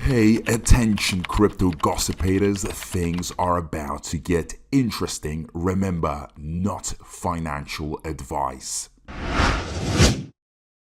Pay attention, crypto gossipators. Things are about to get interesting. Remember, not financial advice.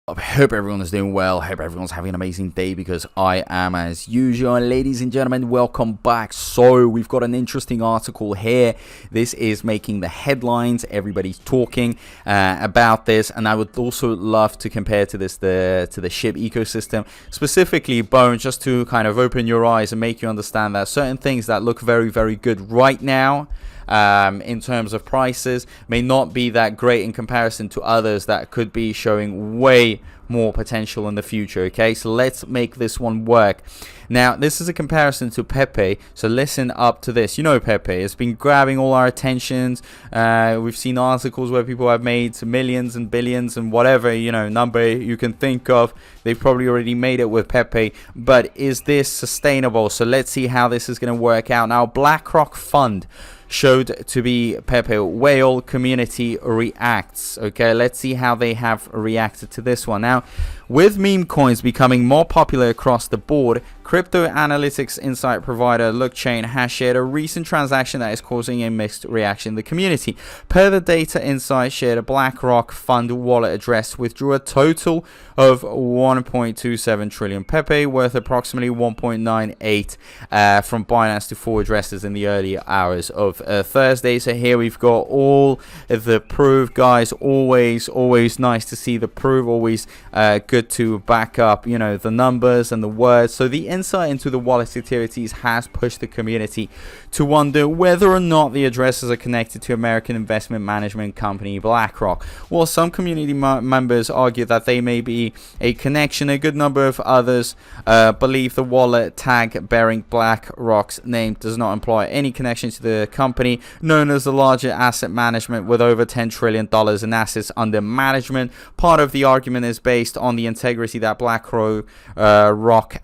I hope everyone is doing well. Hope everyone's having an amazing day, because I am as usual. Ladies and gentlemen, welcome back. So we've got an interesting article here. This is making the headlines. Everybody's talking about this, and I would also love to compare to this the SHIB ecosystem, specifically Bone, just to kind of open your eyes and make you understand that certain things that look very, very good right now in terms of prices may not be that great in comparison to others that could be showing way more potential in the future. Okay, so let's make this one work. Now, this is a comparison to Pepe, so listen up to this. You know Pepe, it's been grabbing all our attentions. We've seen articles where people have made millions and billions and whatever, you know, number you can think of. They've probably already made it with Pepe, but is this sustainable? So let's see how this is going to work out. Now, BlackRock Fund showed to be Pepe. Whale community reacts. Okay, let's see how they have reacted to this one. Now, with meme coins becoming more popular across the board, crypto analytics insight provider Blockchain has shared a recent transaction that is causing a mixed reaction in the community. Per the data insight shared, a BlackRock Fund wallet address withdrew a total of 1.27 trillion Pepe, worth approximately 1.98 from Binance to 4 addresses in the early hours of Thursday. So here we've got all the proof, guys. Always nice to see the proof. Always good to back up, you know, the numbers and the words. So the insight into the wallet activities has pushed the community to wonder whether or not the addresses are connected to American investment management company BlackRock. While some community members argue that they may be a connection, a good number of others believe the wallet tag bearing BlackRock's name does not imply any connection to the company, known as the larger asset management with over $10 trillion in assets under management. Part of the argument is based on the integrity that BlackRock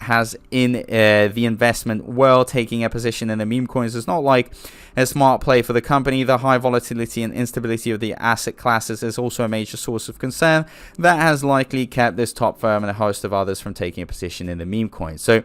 has in the investment world. Taking a position in the meme coins is not like a smart play for the company. The high volatility and instability of the asset classes is also a major source of concern that has likely kept this top firm and a host of others from taking a position in the meme coin. So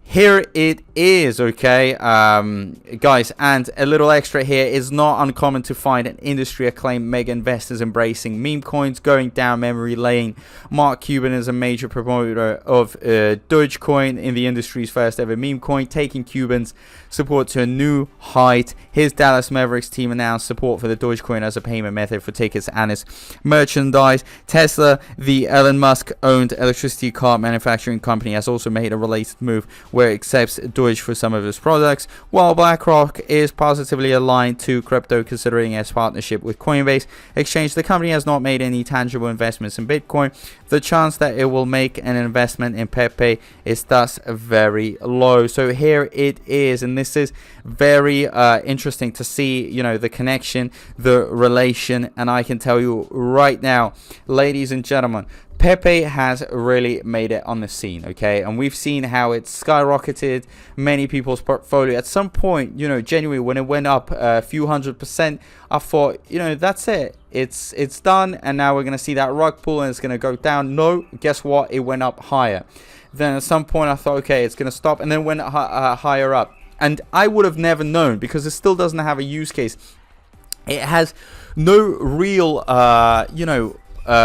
here it is, okay, guys, and a little extra here. Is not uncommon to find an industry acclaimed mega investors embracing meme coins, going down memory lane. Mark Cuban is a major promoter of Dogecoin, in the industry's first ever meme coin, taking Cuban's support to a new height. His Dallas Mavericks team announced support for the Dogecoin as a payment method for tickets and its merchandise. Tesla, the Elon Musk owned electricity car manufacturing company, has also made a related move where it accepts Doge for some of its products. While BlackRock is positively aligned to crypto, considering its partnership with Coinbase Exchange, the company has not made any tangible investments in Bitcoin. The chance that it will make an investment in Pepe is thus very low. So here it is, and this is very interesting to see, you know, the connection, the relation. And I can tell you right now, ladies and gentlemen, Pepe has really made it on the scene, okay? And we've seen how it's skyrocketed many people's portfolio. At some point, you know, genuinely, when it went up a few %, I thought, you know, that's it. It's done, and now we're going to see that rug pull and it's going to go down. No, guess what? It went up higher. Then at some point, I thought, okay, it's going to stop, and then went higher up. And I would have never known, because it still doesn't have a use case. It has no real, you know,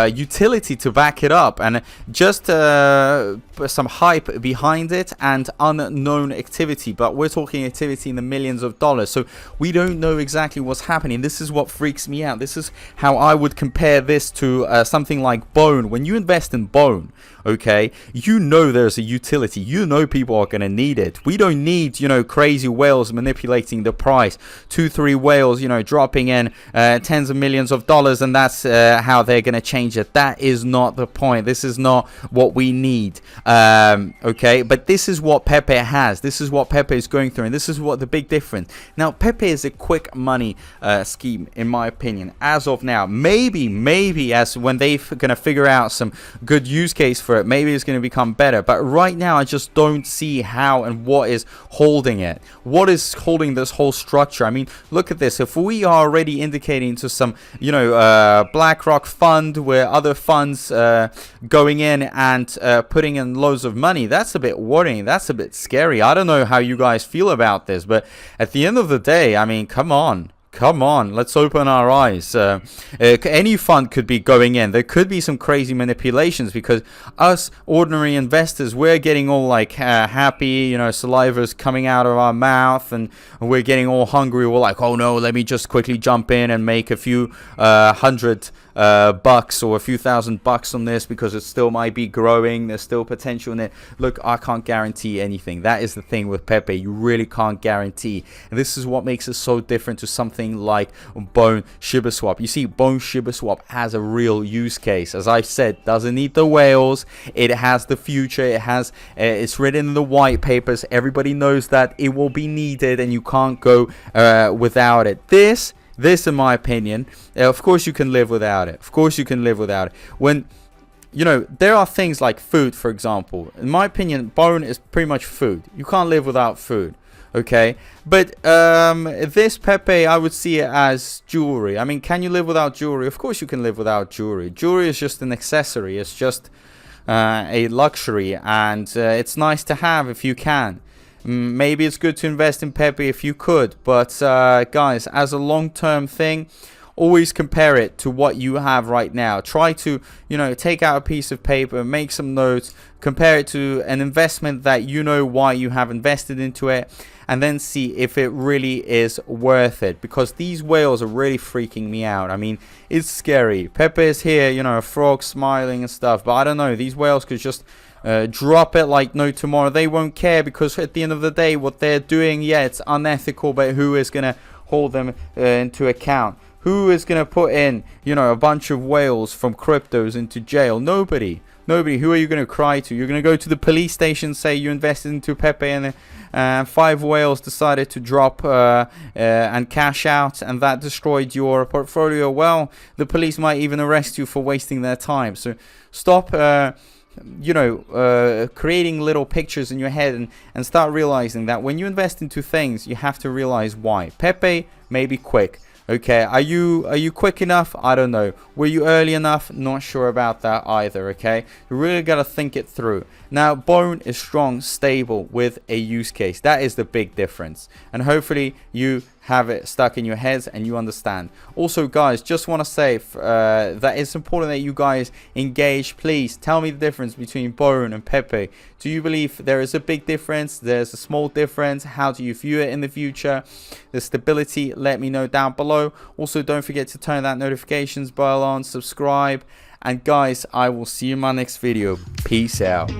utility to back it up, and just some hype behind it and unknown activity. But we're talking activity in the millions of dollars, so we don't know exactly what's happening. This is what freaks me out. This is how I would compare this to something like Bone. When you invest in Bone, okay, you know there's a utility, you know people are going to need it. We don't need, you know, crazy whales manipulating the price, 2-3 whales, you know, dropping in tens of millions of dollars, and that's how they're going to change it. That is not the point. This is not what we need. Okay, but this is what Pepe has. This is what Pepe is going through, and this is what the big difference. Now, Pepe is a quick money scheme, in my opinion, as of now. Maybe as when they're going to figure out some good use case for over it, maybe it's going to become better. But right now, I just don't see how and what is holding it. What is holding this whole structure? I mean, look at this. If we are already indicating to some, BlackRock Fund, where other funds going in and putting in loads of money, that's a bit worrying. That's a bit scary. I don't know how you guys feel about this, but at the end of the day, I mean, come on. Come on, let's open our eyes. Any fund could be going in. There could be some crazy manipulations, because us ordinary investors, we're getting all like happy, saliva's coming out of our mouth, and we're getting all hungry. We're like, oh no, let me just quickly jump in and make a few $100 bucks or a few $1,000 on this, because it still might be growing. There's still potential in it. Look, I can't guarantee anything. That is the thing with Pepe. You really can't guarantee. And this is what makes it so different to something like Bone Shibaswap. You see, Bone Shibaswap has a real use case. As I've said, doesn't need the whales. It has the future. It has it's written in the white papers. Everybody knows that it will be needed, and you can't go without it. This, in my opinion, of course you can live without it. Of course you can live without it. When there are things like food, for example. In my opinion, bone is pretty much food. You can't live without food. Okay, but this Pepe, I would see it as jewelry. I mean, can you live without jewelry? Of course you can live without jewelry. Jewelry is just an accessory. It's just a luxury, and it's nice to have if you can. Maybe it's good to invest in Pepe if you could, but guys, as a long-term thing, always compare it to what you have right now. Try to, take out a piece of paper, make some notes, compare it to an investment that you know why you have invested into it, and then see if it really is worth it. Because these whales are really freaking me out. I mean, it's scary. Pepe is here, a frog smiling and stuff, but I don't know. These whales could just drop it like no tomorrow. They won't care, because at the end of the day, what they're doing, yeah, it's unethical, but who is going to hold them into account? Who is going to put in, a bunch of whales from cryptos into jail? Nobody. Nobody. Who are you going to cry to? You're going to go to the police station, say you invested into Pepe, and 5 whales decided to drop and cash out, and that destroyed your portfolio. Well, the police might even arrest you for wasting their time. So stop creating little pictures in your head, and start realizing that when you invest into things, you have to realize why. Pepe may be quick. Okay, are you quick enough? I don't know. Were you early enough? Not sure about that either, okay? You really got to think it through. Now, Bone is strong, stable, with a use case. That is the big difference. And hopefully you have it stuck in your heads and you understand. Also, guys, just want to say that it's important that you guys engage. Please tell me the difference between Bone and Pepe. Do you believe there is a big difference? There's a small difference? How do you view it in the future? The stability, let me know down below. Also, don't forget to turn that notifications bell on, subscribe. And guys, I will see you in my next video. Peace out.